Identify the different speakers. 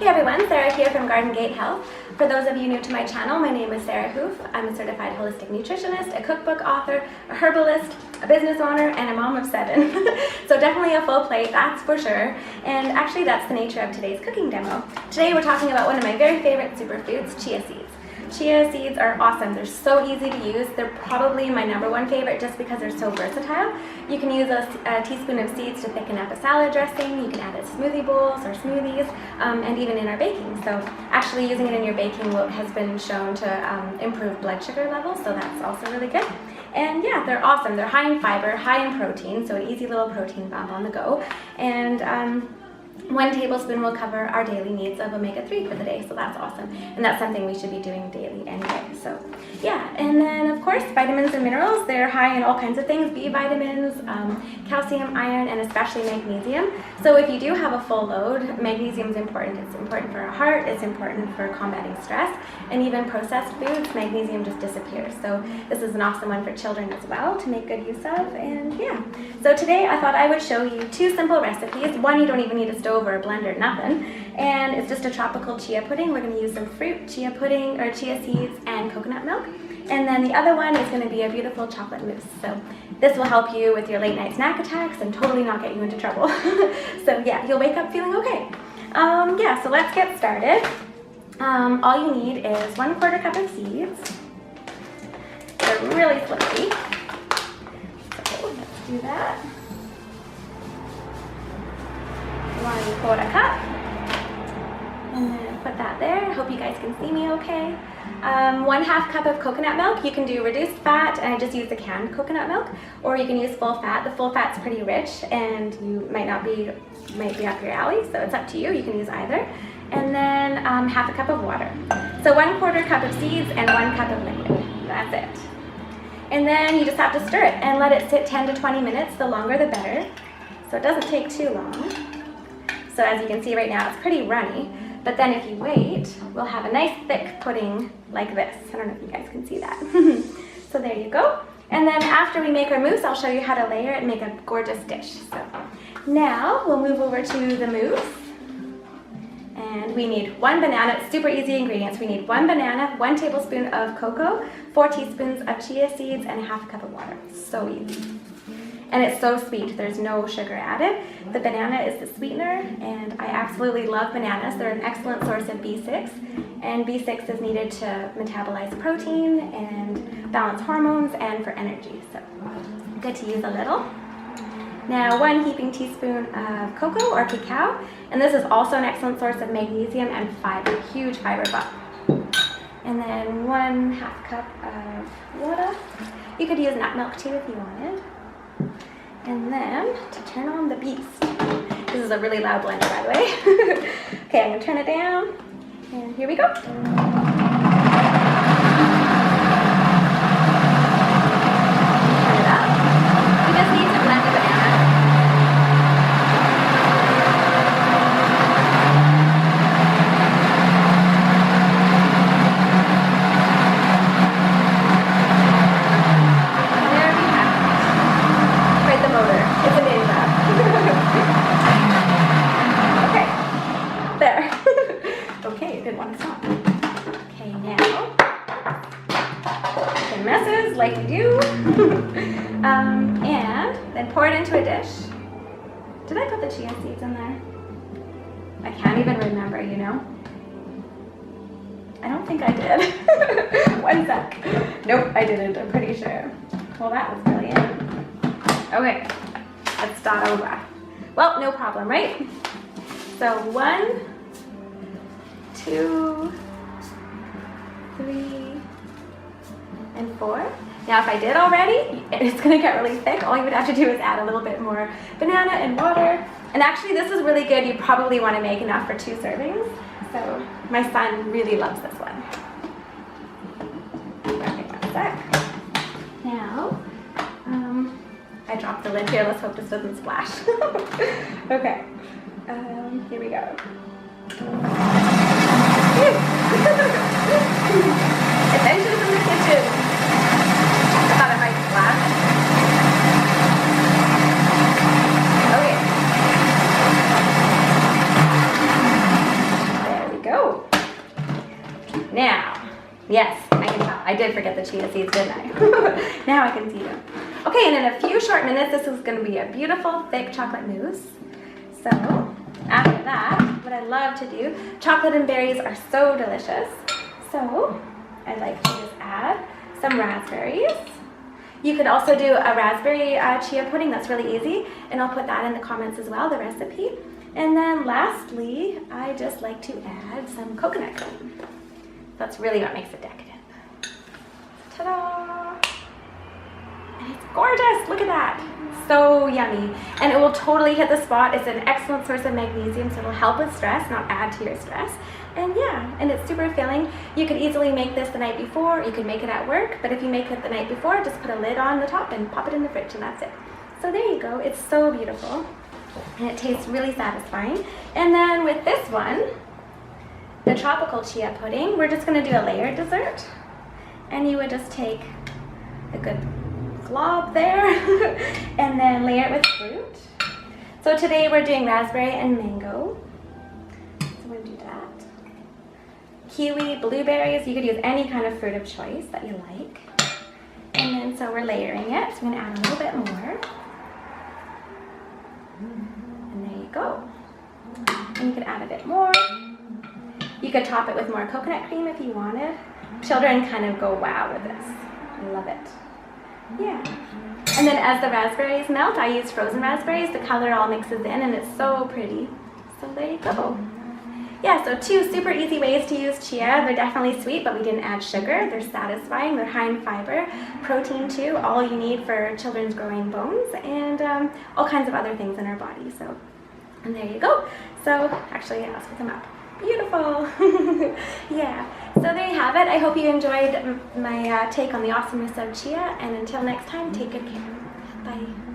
Speaker 1: Hey everyone, Sarah here from Garden Gate Health. For those of you new to my channel, my name is Sarah Hoof. I'm a certified holistic nutritionist, a cookbook author, a herbalist, a business owner, and a mom of 7. So definitely a full plate, that's for sure. And actually that's the nature of today's cooking demo. Today we're talking about one of my very favorite superfoods, chia seeds. Chia seeds are awesome. They're so easy to use. They're probably my #1 favorite just because they're so versatile. You can use a teaspoon of seeds to thicken up a salad dressing. You can add it to smoothie bowls or smoothies, and even in our baking. So actually using it in your baking has been shown to improve blood sugar levels, so that's also really good. And yeah, they're awesome. They're high in fiber, high in protein, so an easy little protein bomb on the go. And 1 tablespoon will cover our daily needs of omega-3 for the day, so that's awesome. And that's something we should be doing daily anyway. So yeah, and then of course vitamins and minerals. They're high in all kinds of things, B vitamins, calcium, iron, and especially magnesium. So if you do have a full load, magnesium is important. It's important for our heart, it's important for combating stress, and even processed foods, magnesium just disappears. So this is an awesome one for children as well to make good use of. And yeah, so today I thought I would show you 2 simple recipes. One, you don't even need a stove or a blender, nothing, and it's just a tropical chia pudding. We're going to use some fruit, chia pudding or chia seeds, and coconut milk. And then the other one is going to be a beautiful chocolate mousse. So this will help you with your late night snack attacks and totally not get you into trouble. So yeah, you'll wake up feeling okay. Yeah, so let's get started. All you need is 1/4 cup of seeds. They're really fluffy. So let's do that. 1/4 cup, and then put that there. I hope you guys can see me okay. 1/2 cup of coconut milk. You can do reduced fat, and I just use the canned coconut milk, or you can use full fat. The full fat's pretty rich, and you might be up your alley, so it's up to you. You can use either. And then 1/2 cup of water. So 1/4 cup of seeds and 1 cup of liquid. That's it. And then you just have to stir it and let it sit 10 to 20 minutes. The longer the better, so it doesn't take too long. So as you can see right now, it's pretty runny, but then if you wait, we'll have a nice thick pudding like this. I don't know if you guys can see that. So there you go. And then after we make our mousse, I'll show you how to layer it and make a gorgeous dish. So now we'll move over to the mousse. And we need 1 banana, it's super easy ingredients. We need 1 banana, 1 tablespoon of cocoa, 4 teaspoons of chia seeds, and 1/2 cup of water. So easy. And it's so sweet, there's no sugar added. The banana is the sweetener, and I absolutely love bananas. They're an excellent source of B6, and B6 is needed to metabolize protein and balance hormones and for energy, so good to use a little. Now 1 heaping teaspoon of cocoa or cacao, and this is also an excellent source of magnesium and fiber, huge fiber bomb. And then 1/2 cup of water. You could use nut milk too if you wanted. And then, to turn on the beast, this is a really loud blender by the way. Okay, I'm going to turn it down, and here we go. Turn it up. You just need to blend the banana. It's a mini wrap. Okay, there. Okay, didn't want to stop. Okay, now, the messes like we do. And then pour it into a dish. Did I put the chia seeds in there? I can't even remember, you know? I don't think I did. 1 sec. Nope, I didn't, I'm pretty sure. Well, that was brilliant. Okay. Let's start over. Well, no problem, right? So 1, 2, 3, and 4. Now if I did already, it's gonna get really thick. All you would have to do is add a little bit more banana and water. And actually this is really good. You probably wanna make enough for 2 servings. So my son really loves this one. Okay, 1 sec. Now, I dropped the lid here. Let's hope this doesn't splash. Okay, here we go. Adventures in the kitchen. I thought it might splash. Okay. Now, yes, I can tell. I did forget the chia seeds, didn't I? Now I can see them. Okay, and in a few short minutes, this is going to be a beautiful, thick chocolate mousse. So, after that, what I love to do, chocolate and berries are so delicious. So, I like to just add some raspberries. You could also do a raspberry chia pudding. That's really easy, and I'll put that in the comments as well, the recipe. And then lastly, I just like to add some coconut cream. That's really what makes it decadent. Ta-da! And it's gorgeous, look at that. So yummy. And it will totally hit the spot. It's an excellent source of magnesium, so it'll help with stress, not add to your stress. And yeah, and it's super filling. You could easily make this the night before, you could make it at work, but if you make it the night before, just put a lid on the top and pop it in the fridge and that's it. So there you go, it's so beautiful. And it tastes really satisfying. And then with this one, the tropical chia pudding, we're just gonna do a layered dessert. And you would just take a good glob there and then layer it with fruit. So today we're doing raspberry and mango. So we're gonna do that. Kiwi, blueberries, you could use any kind of fruit of choice that you like. And then so we're layering it, so I'm gonna add a little bit more. And there you go. And you could add a bit more. You could top it with more coconut cream if you wanted. Children kind of go wow with this. I love it. Yeah. And then as the raspberries melt, I use frozen raspberries. The color all mixes in and it's so pretty. So there you go. Yeah, so 2 super easy ways to use chia. They're definitely sweet, but we didn't add sugar. They're satisfying, they're high in fiber, protein too, all you need for children's growing bones, and all kinds of other things in our body. So, and there you go. So, actually, yeah, I'll split them up. Beautiful. Yeah, so there you have it. I hope you enjoyed my take on the awesomeness of chia, and until next time, take good care. Bye.